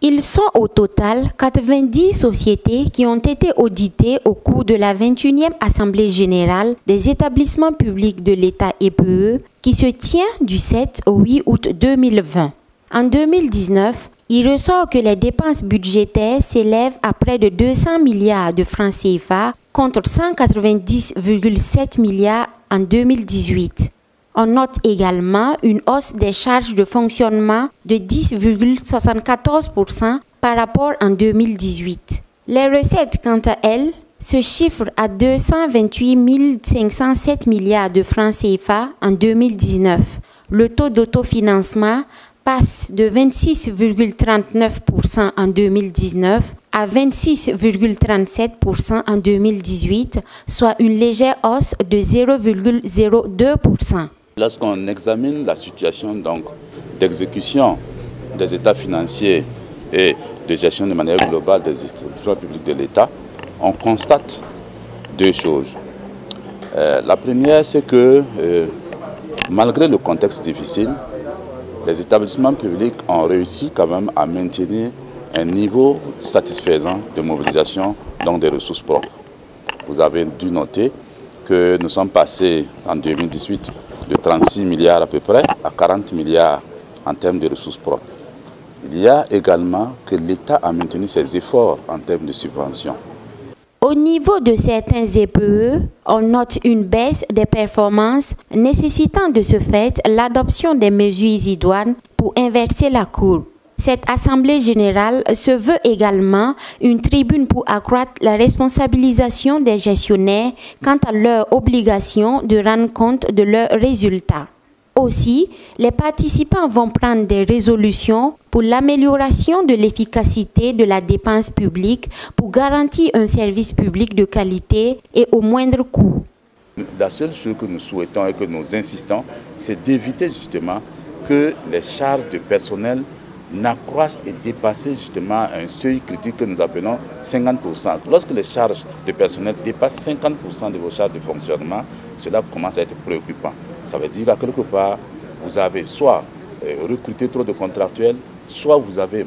Ils sont au total 90 sociétés qui ont été auditées au cours de la 21e Assemblée générale des établissements publics de l'État EPE qui se tient du 7 au 8 août 2020. En 2019, il ressort que les dépenses budgétaires s'élèvent à près de 200 milliards de francs CFA contre 190,7 milliards en 2018. On note également une hausse des charges de fonctionnement de 10,74% par rapport en 2018. Les recettes, quant à elles, se chiffrent à 228 507 milliards de francs CFA en 2019. Le taux d'autofinancement passe de 26,39% en 2019 à 26,37% en 2018, soit une légère hausse de 0,02%. Lorsqu'on examine la situation d'exécution des états financiers et de gestion de manière globale des institutions publiques de l'État, on constate deux choses. La première, c'est que malgré le contexte difficile, les établissements publics ont réussi quand même à maintenir un niveau satisfaisant de mobilisation des ressources propres. Vous avez dû noter que nous sommes passés en 2018 de 36 milliards à peu près à 40 milliards en termes de ressources propres. Il y a également que l'État a maintenu ses efforts en termes de subventions. Au niveau de certains EPE, on note une baisse des performances nécessitant de ce fait l'adoption des mesures idoines pour inverser la courbe. Cette Assemblée générale se veut également une tribune pour accroître la responsabilisation des gestionnaires quant à leur obligation de rendre compte de leurs résultats. Aussi, les participants vont prendre des résolutions pour l'amélioration de l'efficacité de la dépense publique pour garantir un service public de qualité et au moindre coût. La seule chose que nous souhaitons et que nous insistons, c'est d'éviter justement que les charges de personnel n'accroissent et dépassent justement un seuil critique que nous appelons 50%. Lorsque les charges de personnel dépassent 50% de vos charges de fonctionnement, cela commence à être préoccupant. Ça veut dire qu'à quelque part, vous avez soit recruté trop de contractuels, soit vous avez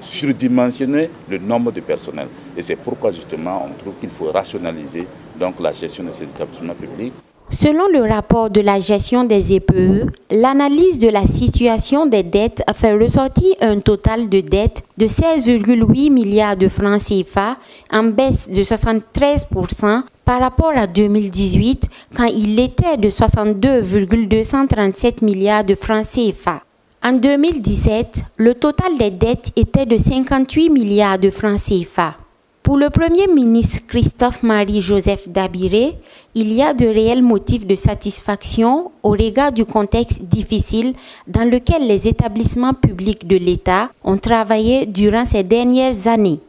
surdimensionné le nombre de personnel. Et c'est pourquoi justement on trouve qu'il faut rationaliser la gestion de ces établissements publics. Selon le rapport de la gestion des EPE, l'analyse de la situation des dettes fait ressortir un total de dettes de 16,8 milliards de francs CFA, en baisse de 73% par rapport à 2018, quand il était de 62,237 milliards de francs CFA. En 2017, le total des dettes était de 58 milliards de francs CFA. Pour le Premier ministre Christophe-Marie Joseph Dabiré, il y a de réels motifs de satisfaction au regard du contexte difficile dans lequel les établissements publics de l'État ont travaillé durant ces dernières années.